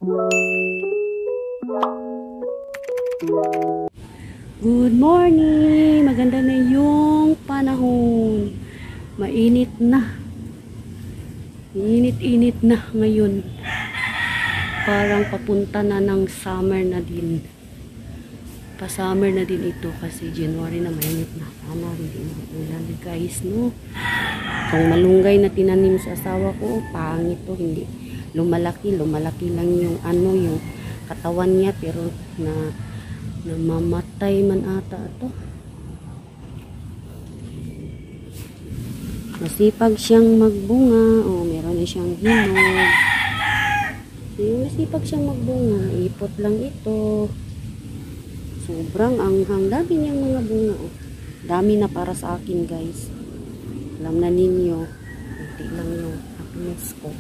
Good morning! Maganda na yung panahon. Mainit na. Init-init na ngayon. Parang papunta na ng summer na din. Pa-summer na din ito kasi January na mainit na. Sana hindi na ulan guys, no? Itong malunggay na tinanim sa asawa ko, pangit to, hindi. Lumalaki lang yung yung katawan niya pero namamatay man ata ito. Masipag siyang magbunga. Oh, meron na siyang hinog. Masipag siyang magbunga. Ipot lang ito. Sobrang anghang. Dami niyang mga bunga. Oh. Dami na para sa akin guys. Alam na ninyo. Kunti lang yung happiness ko.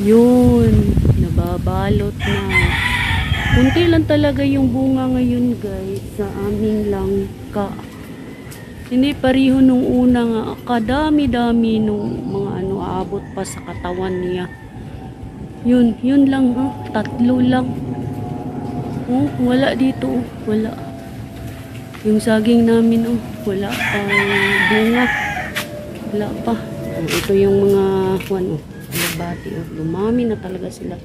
Yun. Nababalot na. Kunti lang talaga yung bunga ngayon guys sa aming langka. Hindi pareho nung una nga. Kadami-dami nung mga aabot pa sa katawan niya. Yun lang ha. 3 lang. Oh, wala dito oh. Wala. Yung saging namin oh. Wala pa bunga. Wala pa. Oh, ito yung mga oh. Bati oh. Lumami na talaga sila.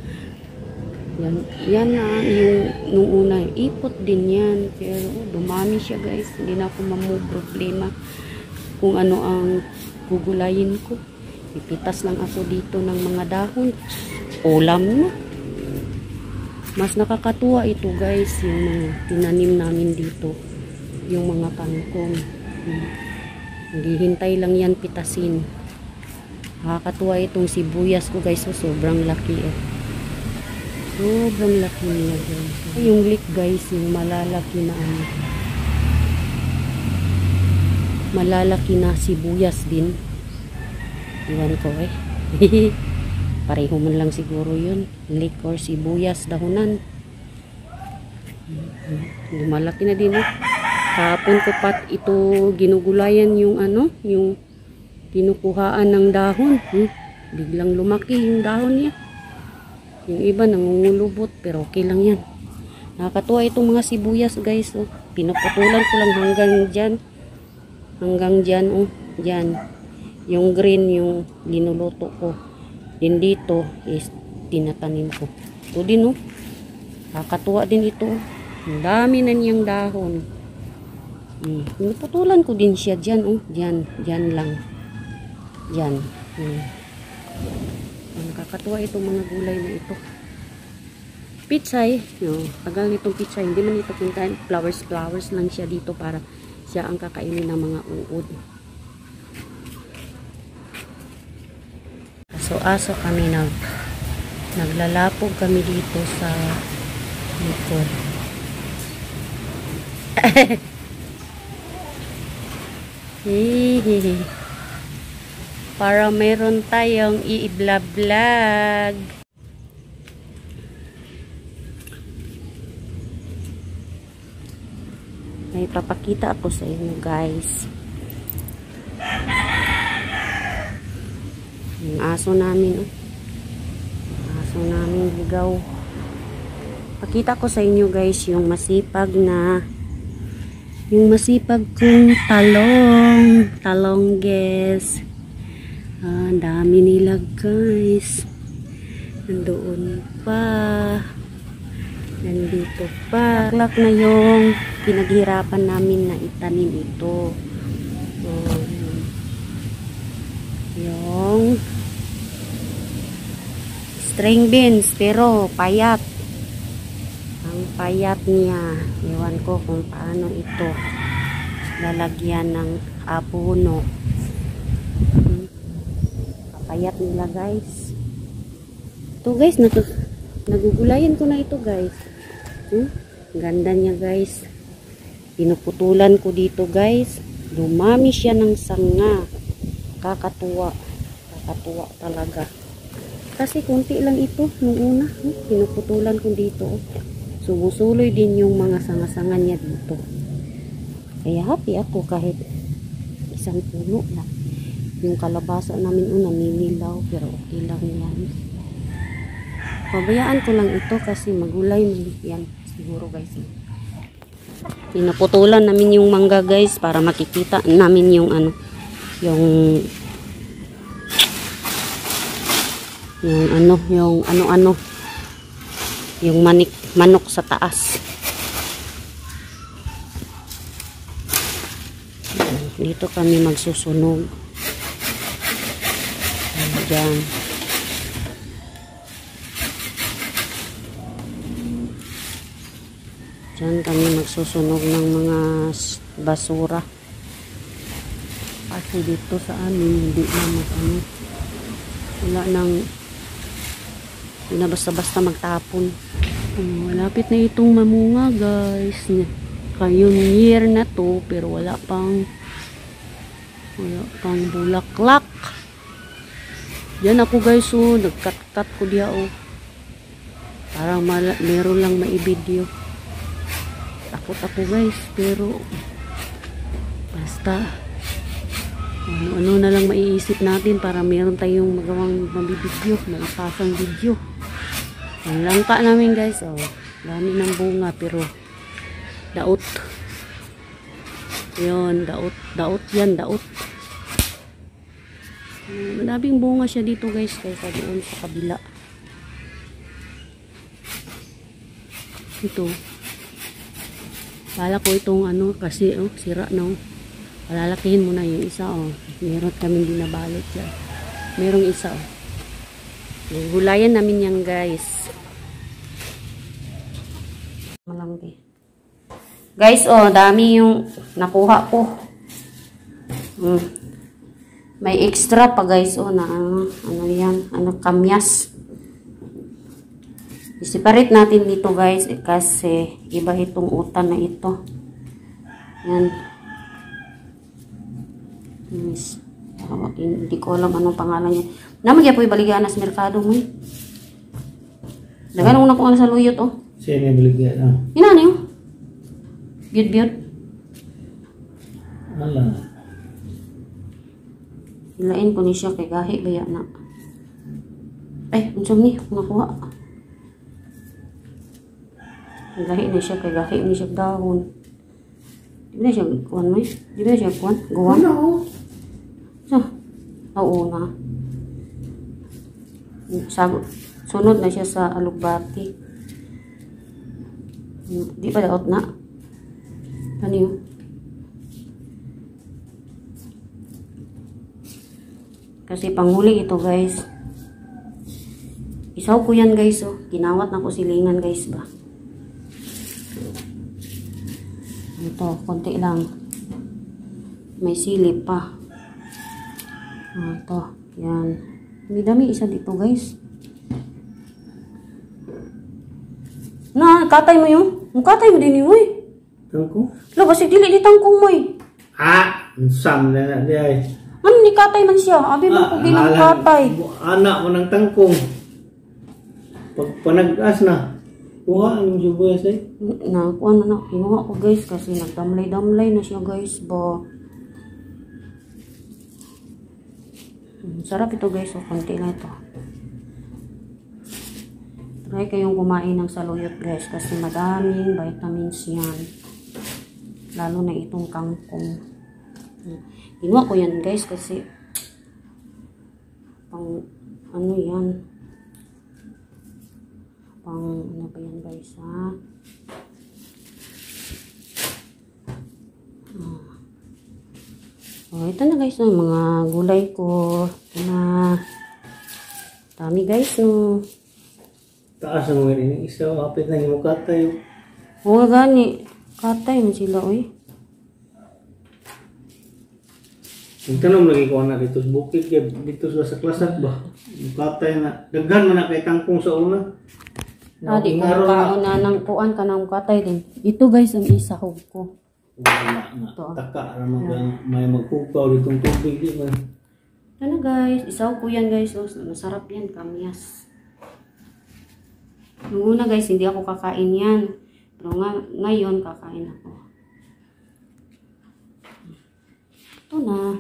Yan na yung nung una ipot din yan pero dumami siya guys, hindi na ako problema kung ano ang gugulayin ko. Ipitas lang ako dito ng mga dahon, ulam na. Mas nakakatuwa ito guys yung mga tinanim namin dito, yung mga kangkong. Naghihintay lang yan pitasin. Nakakatuwa itong sibuyas ko guys, so sobrang laki eh. Sobrang laki niya guys. Yung leek guys, yung malalaki na malalaki na sibuyas din. Iwan ko eh. Pareho man lang siguro yun. Leek or sibuyas dahunan. Malaki na din eh. Kahapon ko pat ito ginugulayan yung yung kinukuhaan ng dahon. Biglang lumaki yung dahon niya. Yung iba nangungulubot pero okay lang yan. Nakakatuwa itong mga sibuyas guys. Oh. Pinuputulan ko lang hanggang dyan. Hanggang dyan. Oh. Dyan. Yung green yung linuluto ko. Din dito is tinatanim ko. Ito din oh. Nakakatuwa din ito. Ang dami na niyang dahon. Pinuputulan ko din siya dyan. Oh. Dyan. Dyan lang. Dyan. Nakakatuwa itong mga gulay na ito. Pitsay, tagal nitong pitsay, hindi man ito kinakain, flowers lang siya dito para siya ang kakainin ng mga uod. Aso kami naglalapog kami dito sa likod. Hehehe. Para meron tayong i-vlog. May papakita ako sa inyo guys. Yung aso namin. Aso namin ligaw. Pakita ko sa inyo guys yung masipag kong talong guys. Ang dami nila guys. Nandoon pa. Nandito pa. Laklak na yung pinaghirapan namin na itanim ito. So, yung string beans pero payat. Ang payat niya. Ewan ko kung paano ito lalagyan ng abono. Payat nila guys. Ito guys, nagugulayan ko na ito guys. Ganda niya guys. Pinuputulan ko dito guys. Dumami siya ng sanga. Kakatuwa. Kakatuwa talaga. Kasi kunti lang ito nung una. Pinuputulan ko dito. Sumusuloy din yung mga sanga-sanga niya dito. Kaya happy ako kahit isang puno lang. Yung kalabasa namin naninilaw pero okay lang yan. Pabayaan ko lang ito kasi magulay man yan siguro guys. Pinaputulan namin yung mangga guys para makikita namin yung ano, yung yung manok sa taas. Dito kami magsusunog. Diyan. Diyan kami magsusunog ng mga basura. Kasi dito sa amin, hindi na wala nang basta-basta magtapon. Malapit na itong mamunga guys. Kayong year na to, pero wala pang bulaklak. Diyan ako guys, nagkat-kat ko diya para meron lang maibideo. Takot ako guys, pero basta ano na lang maiisip natin para meron tayong magawang mabibideo, maipasang video. Ang langka namin guys, dami ng bunga pero daot. Yun, daot yan, daot. Madaming bunga siya dito guys, kaysa doon sa kabila. Ito. Pala ko itong kasi sira na. Palalakihin mo na yung isa Meron kaming binabalot dyan. Merong isa Gulayan namin yan guys. Malanggi. Guys, dami yung nakuha ko. May extra pa guys, na yan, kamyas. I-separate natin dito guys, kasi iba itong utan na ito. Yan. Yes. Hindi ko alam anong pangalan niya. Naman kaya po ibaligyan na sa merkado mo. Dagan mo na kung sa luyot Siya na ibaligyan Ina niyo? Biyot-biyot. Ala. Ilain ko ni siya kay gahi baya na. Ay, unsam ni nakuha. Gahi na siya kay gahi ni siya dahon. Di ba siya kuan may? Di ba siya kuan? Guwan? Ano? So, oo na. Sunod na siya sa alugbati. Di pa daot na. Ano yun? Kasi panghuli ito guys. Isaw ko yan guys Ginawat na ko silingan guys ba. Ito, konti lang. May silip pa. Ito, yan. Dami isa dito guys. Katay mo yung? Katay mo din yung Tangkong? Kasi dili di tangkong mo Sam na di ay. Ano ni katay man siya? Abi mo ko ginang katay. Anak mo ng tangkong. Pag panag-as na, kuha ang sibuyas Kuha na. Kinuha ko guys kasi nagdamlay-damlay na siya guys ba. Sarap ito guys konti lang ito. Try kayong kumain ng saluyot guys kasi madaming vitamins yan. Lalo na itong kangkong. Kinuha ko yan guys kasi pang yan. Pang ba yan guys ito na guys mga gulay ko. Ito na. Dami guys Taas ang mga rin isa. Hapit na yung katay. Gani. Katay mo sila Tanong lagi ko na dito sa bukid dito sa klasak ba. Katay na. Daghan man na kay tangkong sa una. Di ko kauna ng kuan ka ng katay din. Ito guys ang isahog ko. Wala na. Taka naman may magpupaw ditong tubig di ba. Ano guys, isaw ko yan guys. Masarap yan, kamyas. Nung una guys, hindi ako kakain yan. Pero ngayon kakain ako. Ito na.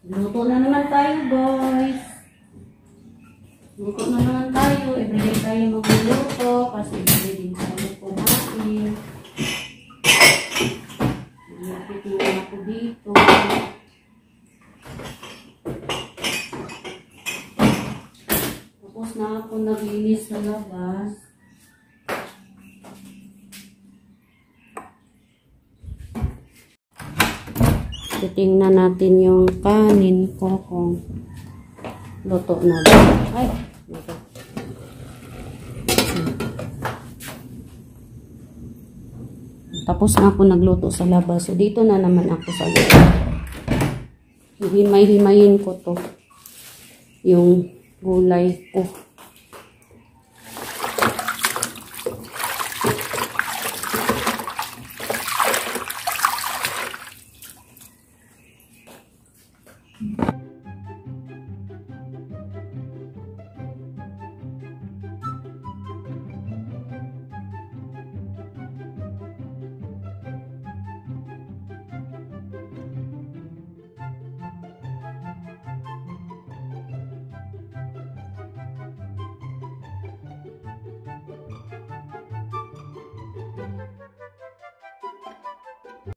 Luto na naman tayo, guys. Luto na naman tayo. Everyday tayo magluluto kasi everyday din tayo kumain. Malapit na ako dito. Tapos na ako naglinis sa labas. Titingnan natin yung kanin ko kung luto na ba. Ay, ito. Tapos na ako nagluto sa labas. So, dito na naman ako sa loob. Himay-himayin ko to. Yung gulay ko.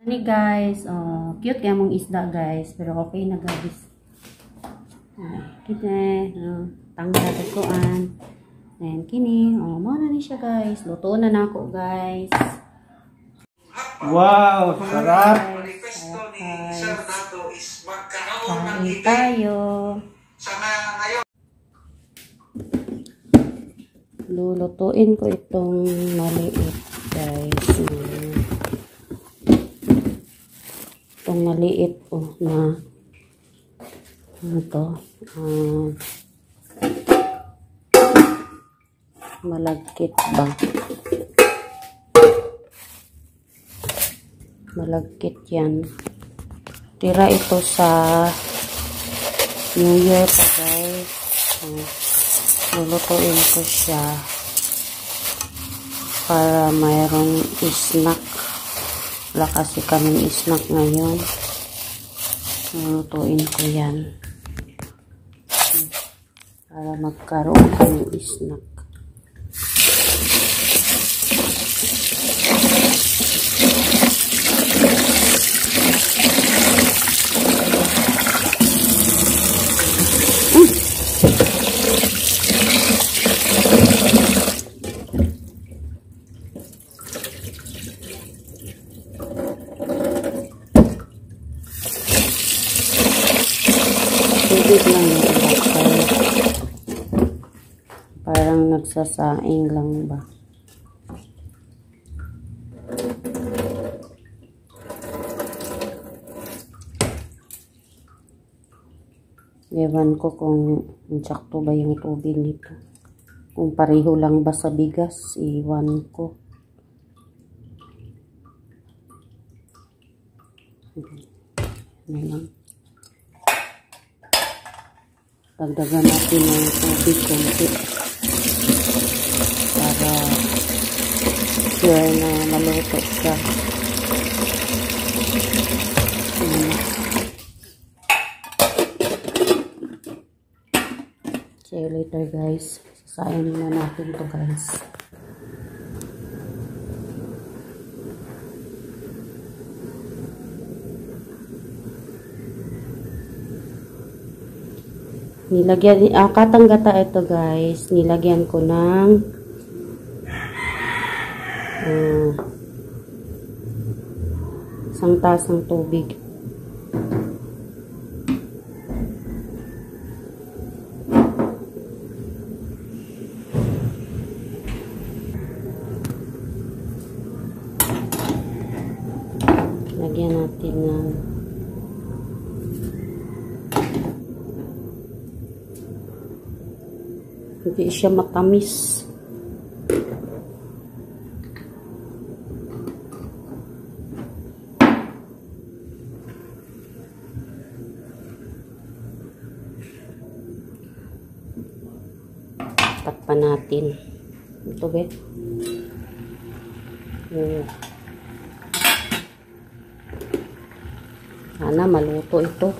Ni guys, oh, cute kaya mong isda guys, pero okay na guys. Kini, tanggal koan. Then kini, oh, mo na ni siya guys. Luto na nako guys. Wow, sarap. Manifesto ni Sir Dato is magkaroon ng Kain event tayo. sa ngayon. Lulutuin ko itong maliit guys. Itong maliit na ito malagkit ba, malagkit yan. Tira ito sa New Year pa guys. Lulutuin ko siya para mayroong snack. Wala kasi kaming snack ngayon. Lulutuin ko yan. Para magkaroon kaming snack. Tubig lang yung bakal. Parang nagsasaing lang ba. Ewan ko kung sakto ba yung tubig nito. Kung pareho lang ba sa bigas, iwan ko. Ano lang. Dagdagan natin ng tubig konti para sure na maluto siya. See you later guys. Sasayin na natin to guys. Nilagyan, katanggata ito guys, nilagyan ko ng isang tasang tubig. Lagyan natin ng hindi siya matamis. Takpan natin. Ito ba? Sana maluto ito.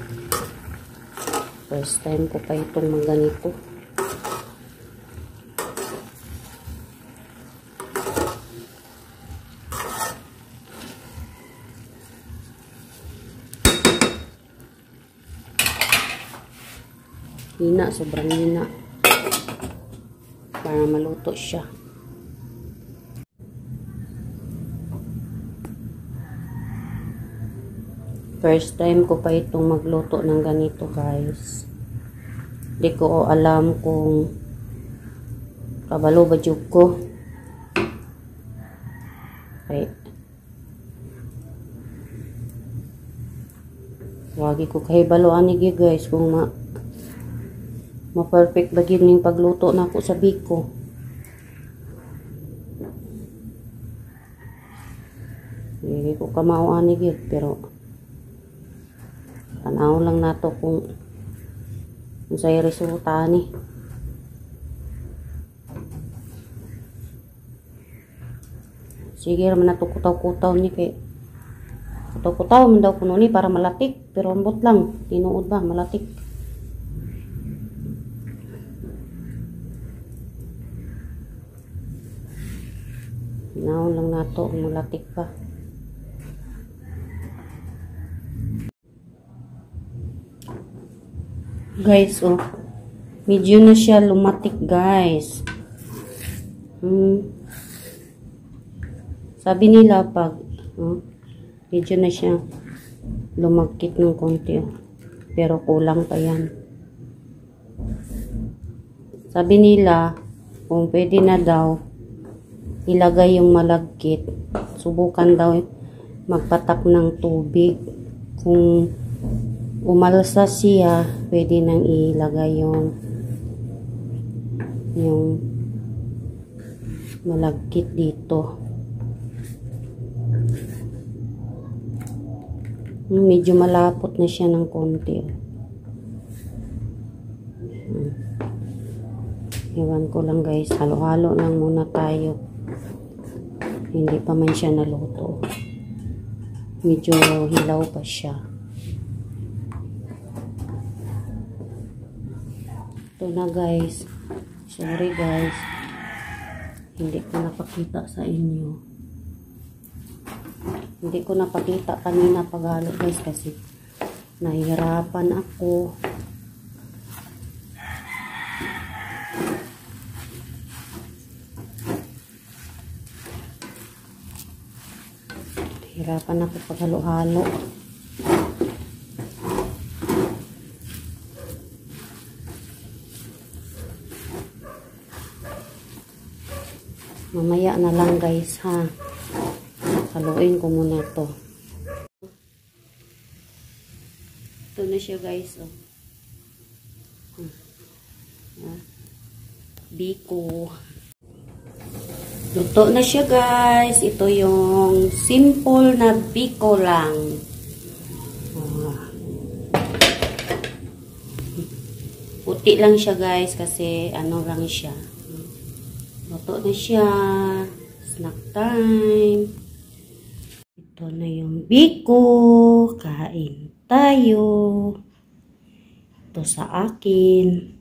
First time ko pa itong ganito. Hina, sobrang hina. Para maluto siya. First time ko pa itong magluto ng ganito, guys. Di ko alam kung kabalo ba jud ko. Okay. Wagi ko kahibalo ani guys kung ma-perfect ba gyud ning pagluto nako sa biko. Hindi ko kamao ani gyud pero tanaw lang nato kung unsay resulta ni. Sige raman nato kutaw-kutaw ni kay kutaw-kutaw man daw kuno ni para malatik pero ambot lang tinuod ba malatik. Tanaw lang nato kung malatik pa. Guys, oh. Medyo na siya lumatik, guys. Sabi nila pag medyo na siya lumakit ng konti, oh. Pero kulang pa yan. Sabi nila kung pwede na daw ilagay yung malagkit. Subukan daw magpatak ng tubig. Kung umalsa siya, pwede nang ilagay yung malagkit dito. Medyo malapot na siya ng konti. Ewan ko lang guys, halo-halo lang muna tayo. Hindi pa man siya naluto. Medyo hilaw pa siya. Ito na guys. Sorry guys. Hindi ko napakita sa inyo. Hindi ko napakita kanina paghalo guys kasi nahihirapan ako. Nahihirapan ako paghalo-halo. Mamaya na lang guys ha. Haluin ko muna to. Ito na siya guys. Oh. Biko. Luto na siya guys. Ito yung simple na biko lang. Puti lang siya guys kasi ano lang siya. Luto na siya. Snack time. Ito na yung biko. Kain tayo. Ito sa akin.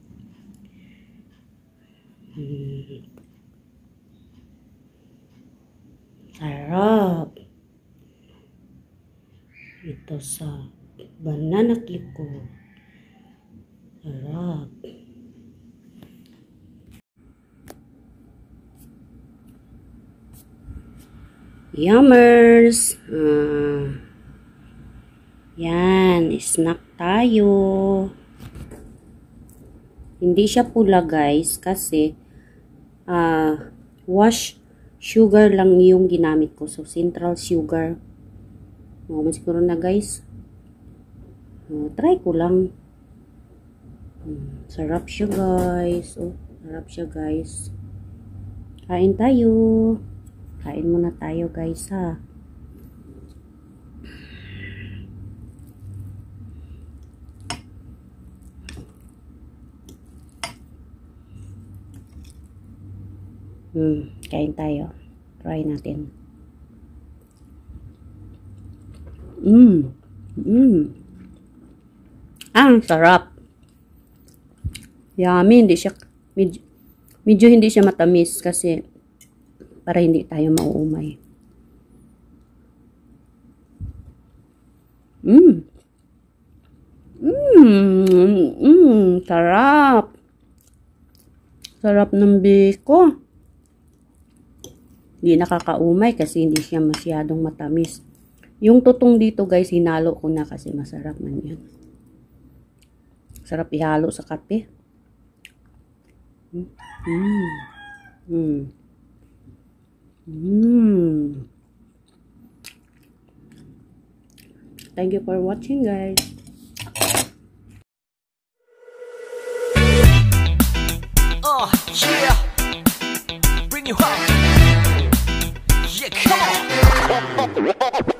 Sarap. Ito sa banana cake ko. Sarap. Yummers. Yan, snack tayo. Hindi siya pula guys kasi wash sugar lang yung ginamit ko. So, central sugar. Siguro na guys. Try ko lang. Sarap siya guys. Oh, sarap siya guys. Kain tayo. Kain muna tayo guys ha. Kain tayo. Try natin. Ang sarap. Yummy, hindi siya, medyo hindi siya matamis kasi para hindi tayo mauumay. Sarap. Sarap ng biko. Hindi nakakaumay kasi hindi siya masyadong matamis. Yung tutong dito guys, hinalo ko na kasi masarap man yan. Sarap ihalo sa kape. Thank you for watching guys. Yeah, bring you up. Yeah, come on.